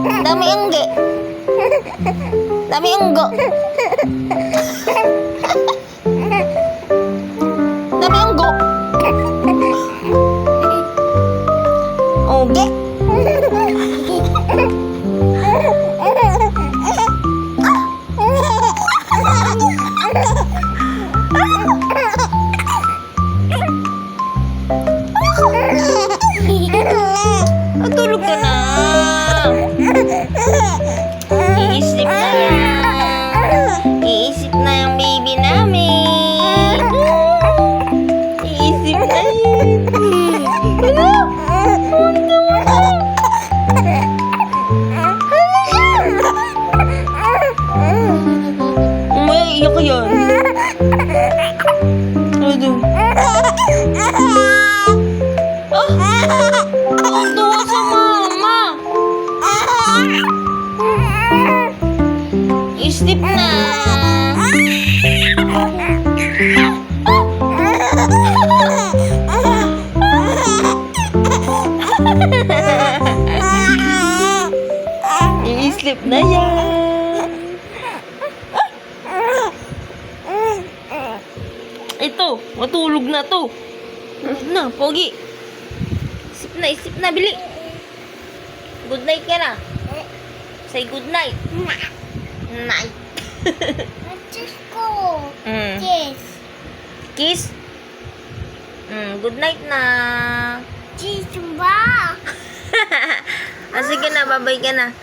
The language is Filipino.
Dami engge. Dami enggo. Dami enggo. Oge. Tulog ka na. Iisip na yan. Iisip na yung baby namin. Iisip na yan. Umaya, iyak ka yan. Ano? Tuwa sa mama. Sleep na. I-sleep na yan. Ito, matulog na to. Na, pogi. Isip na, bili. Good night ka na. Say good night. Night. Kiss ko. Kiss. Kiss? Good night na. Kiss ba? Sige na, babay ka na.